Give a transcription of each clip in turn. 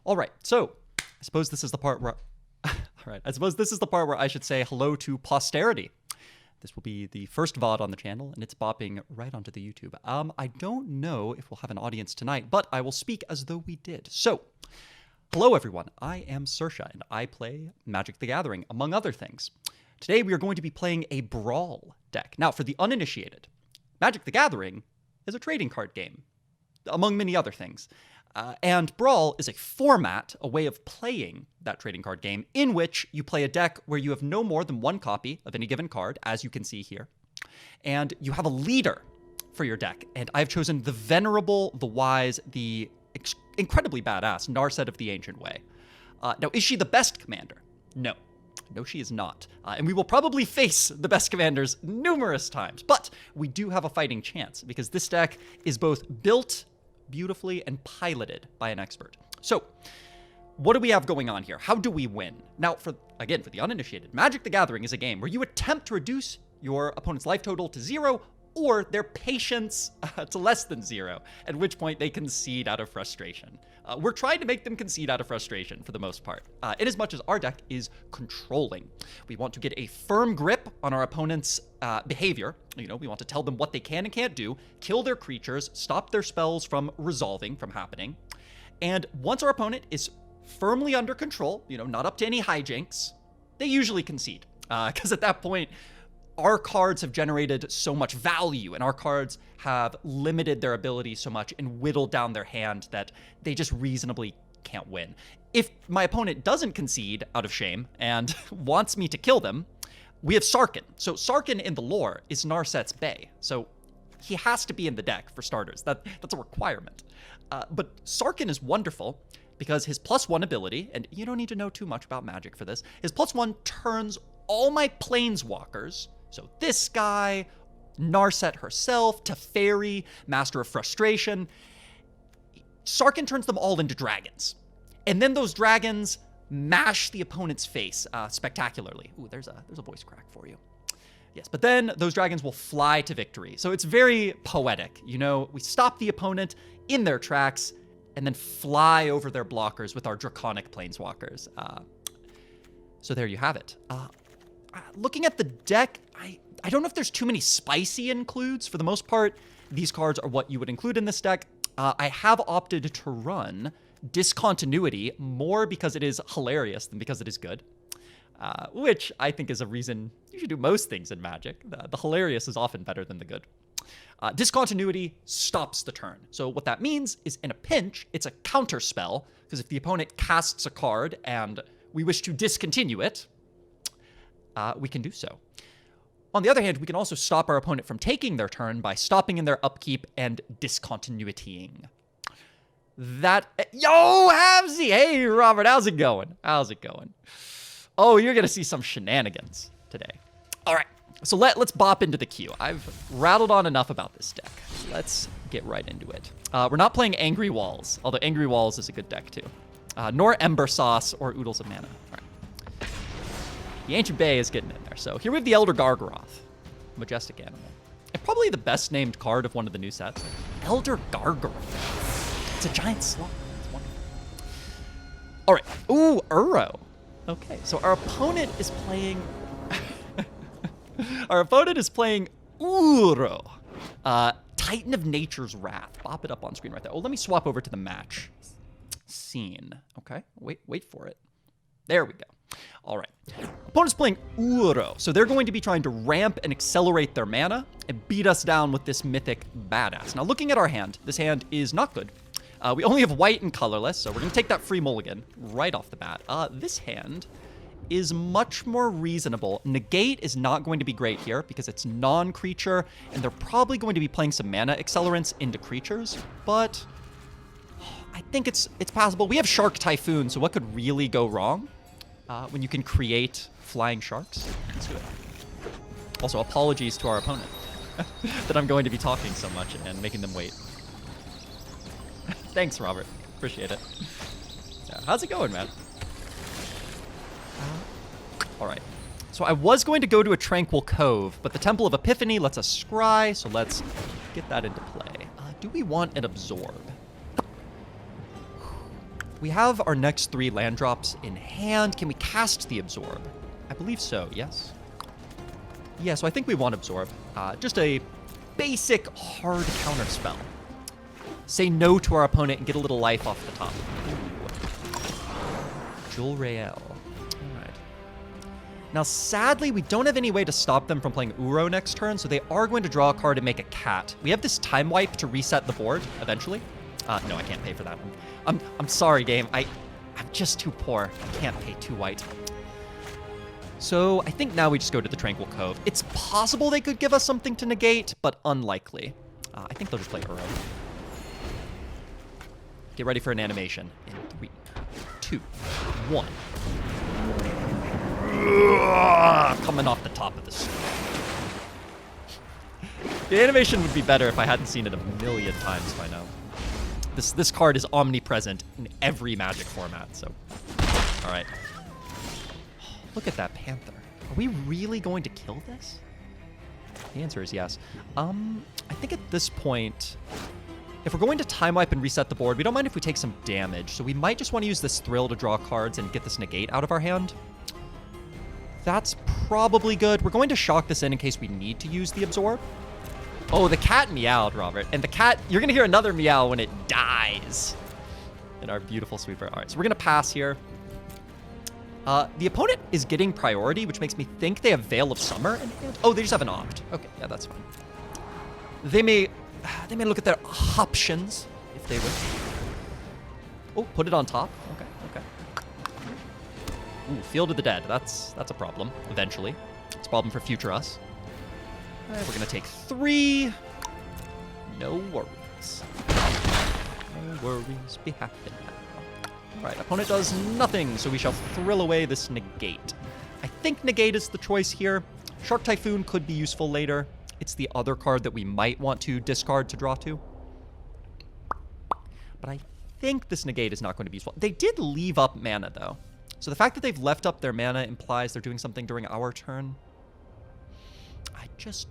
All right, so I suppose this is the part where... All right, I suppose this is the part where I should say hello to posterity. This will be the first VOD on the channel, and it's bopping right onto the YouTube. I don't know if we'll have an audience tonight, but I will speak as though we did. So, hello everyone, I am Saoirse, and I play Magic the Gathering, among other things. Today we are going to be playing a Brawl deck. Now, for the uninitiated, Magic the Gathering is a trading card game, among many other things. And Brawl is a format, a way of playing that trading card game, in which you play a deck where you have no more than one copy of any given card, as you can see here. And you have a leader for your deck. And I've chosen the venerable, the wise, the incredibly badass Narset of the Ancient Way. Now, is she the best commander? No. No, she is not. And we will probably face the best commanders numerous times. But we do have a fighting chance, because this deck is both built beautifully and piloted by an expert. So, what do we have going on here? How do we win? Now, for the uninitiated, Magic the Gathering is a game where you attempt to reduce your opponent's life total to 0 or their patience to less than 0, at which point they concede out of frustration. We're trying to make them concede out of frustration for the most part, in as much as our deck is controlling. We want to get a firm grip on our opponent's behavior. You know, we want to tell them what they can and can't do, kill their creatures, stop their spells from resolving, from happening. And once our opponent is firmly under control, you know, not up to any hijinks, they usually concede. Because at that point, our cards have generated so much value, and our cards have limited their ability so much and whittled down their hand that they just reasonably can't win. If my opponent doesn't concede out of shame and wants me to kill them, we have Sarkhan. So Sarkhan in the lore is Narset's Bay. So he has to be in the deck for starters. That's a requirement. But Sarkhan is wonderful because his +1 ability, and you don't need to know too much about Magic for this, his +1 turns all my planeswalkers, so this guy, Narset herself, Teferi, Master of Frustration, Sarkhan turns them all into dragons. And then those dragons mash the opponent's face spectacularly. Ooh, there's a voice crack for you. Yes, but then those dragons will fly to victory. So it's very poetic. You know, we stop the opponent in their tracks and then fly over their blockers with our draconic planeswalkers. So there you have it. Looking at the deck, I don't know if there's too many spicy includes. For the most part, these cards are what you would include in this deck. I have opted to run Discontinuity more because it is hilarious than because it is good, which I think is a reason you should do most things in Magic. The hilarious is often better than the good. Discontinuity stops the turn. So what that means is in a pinch, it's a counter spell, because if the opponent casts a card and we wish to discontinue it, we can do so. On the other hand, we can also stop our opponent from taking their turn by stopping in their upkeep and discontinuitying. Yo, Havsy! Hey, Robert, how's it going? How's it going? Oh, you're gonna see some shenanigans today. All right, so let's bop into the queue. I've rattled on enough about this deck. Let's get right into it. We're not playing Angry Walls, although Angry Walls is a good deck too. Nor Ember Sauce or Oodles of Mana. All right. The Ancient Bay is getting in there. So here we have the Elder Gargaroth. Majestic animal. And probably the best named card of one of the new sets. Elder Gargaroth. It's a giant sloth. It's wonderful. All right. Ooh, Uro. Okay, so our opponent is playing... our opponent is playing Uro. Titan of Nature's Wrath. Bop it up on screen right there. Oh, let me swap over to the match scene. Okay, wait for it. There we go. All right. Opponent's playing Uro, so they're going to be trying to ramp and accelerate their mana and beat us down with this mythic badass. Now, looking at our hand, this hand is not good. We only have white and colorless, so we're going to take that free mulligan right off the bat. This hand is much more reasonable. Negate is not going to be great here because it's non-creature, and they're probably going to be playing some mana accelerants into creatures, but I think it's passable. We have Shark Typhoon, so what could really go wrong? When you can create flying sharks. Let's do it. Also, apologies to our opponent that I'm going to be talking so much and making them wait. Thanks, Robert. Appreciate it. Yeah, how's it going, man? All right. So I was going to go to a Tranquil Cove, but the Temple of Epiphany lets us scry, so let's get that into play. Do we want an Absorb? We have our next 3 land drops in hand. Can we cast the Absorb? I believe so, yes. Yeah, so I think we want Absorb. Just a basic hard counter spell. Say no to our opponent and get a little life off the top. Jewel Rael. Alright. Now, sadly, we don't have any way to stop them from playing Uro next turn, so they are going to draw a card and make a cat. We have this time wipe to reset the board, eventually. No, I can't pay for that. I'm sorry, game. I'm just too poor. I can't pay 2 white. So I think now we just go to the Tranquil Cove. It's possible they could give us something to negate, but unlikely. I think they'll just play Uro. Get ready for an animation in 3, 2, 1. Coming off the top of the screen. The animation would be better if I hadn't seen it a million times by now. This card is omnipresent in every Magic format, so... Alright. Look at that Panther. Are we really going to kill this? The answer is yes. I think at this point, if we're going to time wipe and reset the board, we don't mind if we take some damage. So we might just want to use this Thrill to draw cards and get this negate out of our hand. That's probably good. We're going to shock this in case we need to use the Absorb. Oh, the cat meowed, Robert. And the cat, you're going to hear another meow when it dies in our beautiful sweeper. All right, so we're going to pass here. The opponent is getting priority, which makes me think they have Veil of Summer in hand. Oh, they just have an opt. Okay, yeah, that's fine. They may look at their options if they wish. Oh, put it on top. Okay, okay. Ooh, Field of the Dead. That's a problem, eventually. It's a problem for future us. All right, we're going to take 3. No worries. No worries. Be happy now. All right, opponent does nothing, so we shall thrill away this negate. I think negate is the choice here. Shark Typhoon could be useful later. It's the other card that we might want to discard to draw to. But I think this negate is not going to be useful. They did leave up mana, though. So the fact that they've left up their mana implies they're doing something during our turn. I just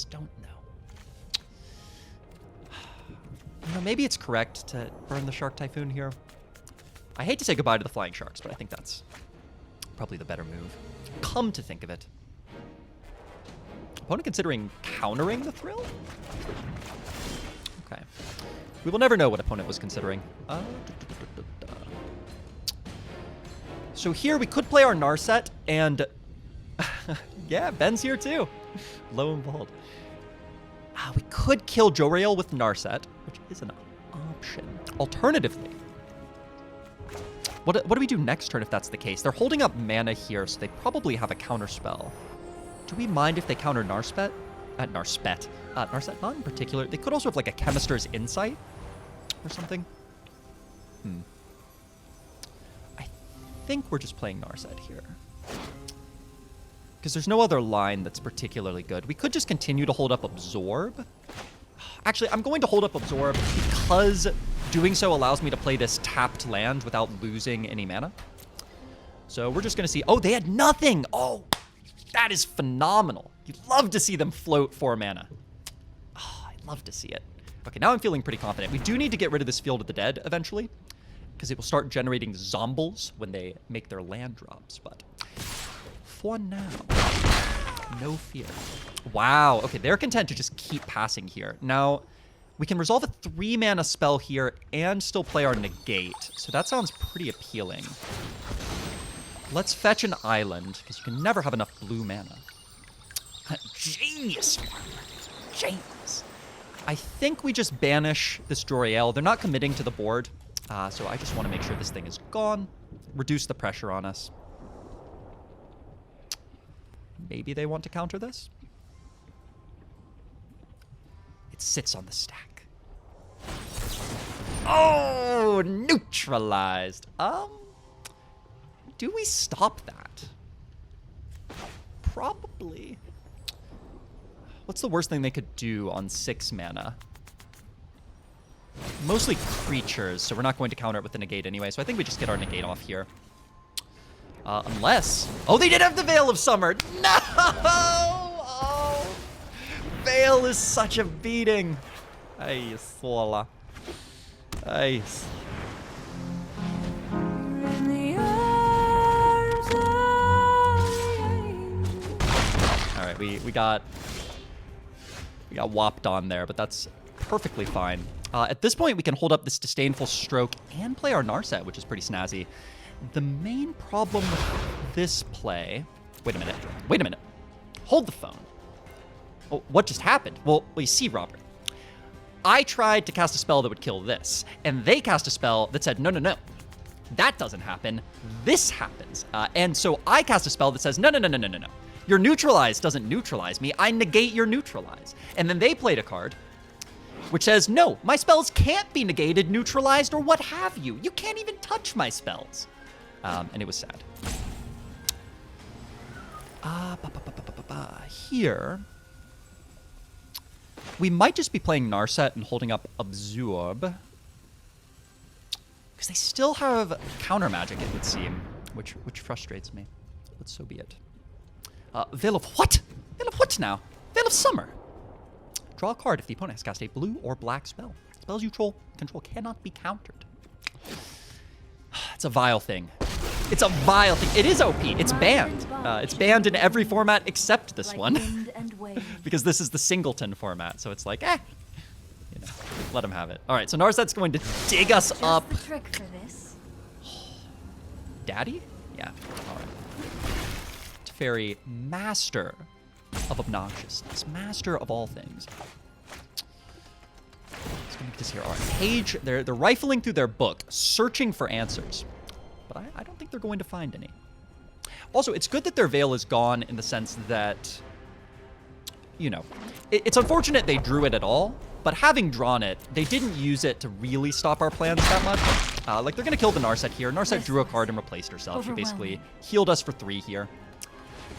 don't know. You know, maybe it's correct to burn the Shark Typhoon here. I hate to say goodbye to the Flying Sharks, but I think that's probably the better move. Come to think of it. Opponent considering countering the Thrill? Okay. We will never know what opponent was considering. So here we could play our Narset, and yeah, Ben's here too. Lo and behold. We could kill Joriel with Narset, which is an option. Alternatively, what do we do next turn if that's the case? They're holding up mana here, so they probably have a counter spell. Do we mind if they counter Narset? Narset, not in particular. They could also have like a Chemister's Insight or something. I think we're just playing Narset here. Because there's no other line that's particularly good. We could just continue to hold up Absorb. Actually, I'm going to hold up Absorb because doing so allows me to play this tapped land without losing any mana. So we're just going to see... Oh, they had nothing! Oh, that is phenomenal. You'd love to see them float 4 mana. Oh, I'd love to see it. Okay, now I'm feeling pretty confident. We do need to get rid of this Field of the Dead eventually, because it will start generating zombies when they make their land drops. But for now, no fear. Wow, okay, they're content to just keep passing here. Now, we can resolve a 3-mana spell here and still play our negate. So that sounds pretty appealing. Let's fetch an island, because you can never have enough blue mana. Genius! Genius! I think we just banish this Joriel. They're not committing to the board, so I just want to make sure this thing is gone. Reduce the pressure on us. Maybe they want to counter this? It sits on the stack. Oh, neutralized. Do we stop that? Probably. What's the worst thing they could do on 6 mana? Mostly creatures, so we're not going to counter it with the negate anyway, so I think we just get our negate off here. Unless... Oh, they did have the Veil of Summer! No! Oh! Veil is such a beating. Ay, sola. Ay. We got whopped on there, but that's perfectly fine. At this point, we can hold up this Disdainful Stroke and play our Narset, which is pretty snazzy. The main problem with this play... Wait a minute. Wait a minute. Hold the phone. Oh, what just happened? Well, you see, Robert. I tried to cast a spell that would kill this, and they cast a spell that said, no, no, no. That doesn't happen. This happens. And so I cast a spell that says, no, no, no, no, no, no, no. Your neutralize doesn't neutralize me. I negate your neutralize. And then they played a card which says, no, my spells can't be negated, neutralized, or what have you. You can't even touch my spells. And it was sad. Here, we might just be playing Narset and holding up Absorb. Because they still have counter magic, it would seem, which frustrates me. But so be it. Veil of what? Veil of what now? Veil of Summer. Draw a card if the opponent has cast a blue or black spell. Spells you control cannot be countered. It's a vile thing. It's a vile thing. It is OP. It's banned. It's banned in every format except this one. Because this is the singleton format. So it's like, you know, let them have it. All right, so Narset's going to dig us up. The trick for this. Daddy? Yeah. All right. Teferi, master of obnoxiousness. Master of all things. Let's go make this here. All right. Page, they're rifling through their book, searching for answers. But I don't think they're going to find any. Also, it's good that their veil is gone in the sense that, you know, it's unfortunate they drew it at all, but having drawn it, they didn't use it to really stop our plans that much. Like, they're going to kill the Narset here. Narset drew a card and replaced herself. She basically healed us for 3 here.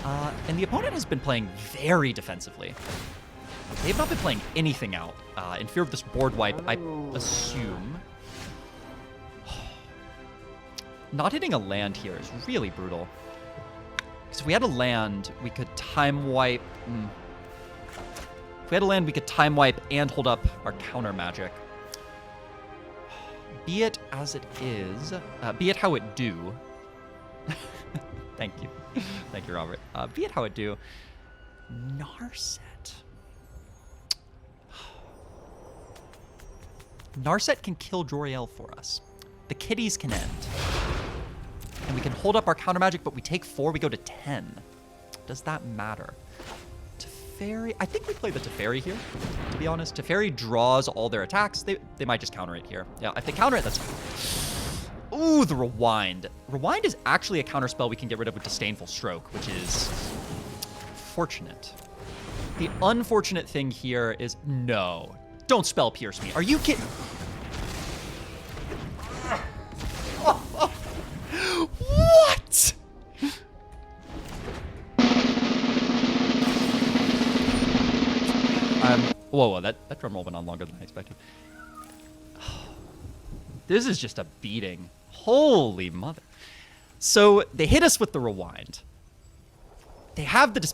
And the opponent has been playing very defensively. They have not been playing anything out. In fear of this board wipe, I assume. Not hitting a land here is really brutal. Because if we had a land, we could time wipe. If we had a land, we could time wipe and hold up our counter magic. Be it as it is. Be it how it do. Thank you. Thank you, Robert. Be it how it do. Narset. Narset can kill Joriel for us. The kitties can end. And we can hold up our counter magic, but we take 4, we go to 10. Does that matter? Teferi, I think we play the Teferi here, to be honest. Teferi draws all their attacks. They might just counter it here. Yeah, if they counter it, that's fine. Ooh, the Rewind. Rewind is actually a counter spell we can get rid of with Disdainful Stroke, which is fortunate. The unfortunate thing here is, no. Don't spell pierce me. Are you kidding? What? Whoa, that drum roll went on longer than I expected. This is just a beating. Holy mother. So they hit us with the Rewind. They have the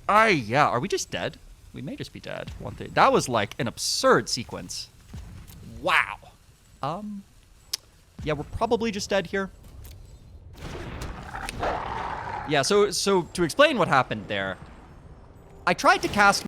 yeah, are we just dead? We may just be dead. That was like an absurd sequence. Wow. Yeah, we're probably just dead here. Yeah, so to explain what happened there, I tried to cast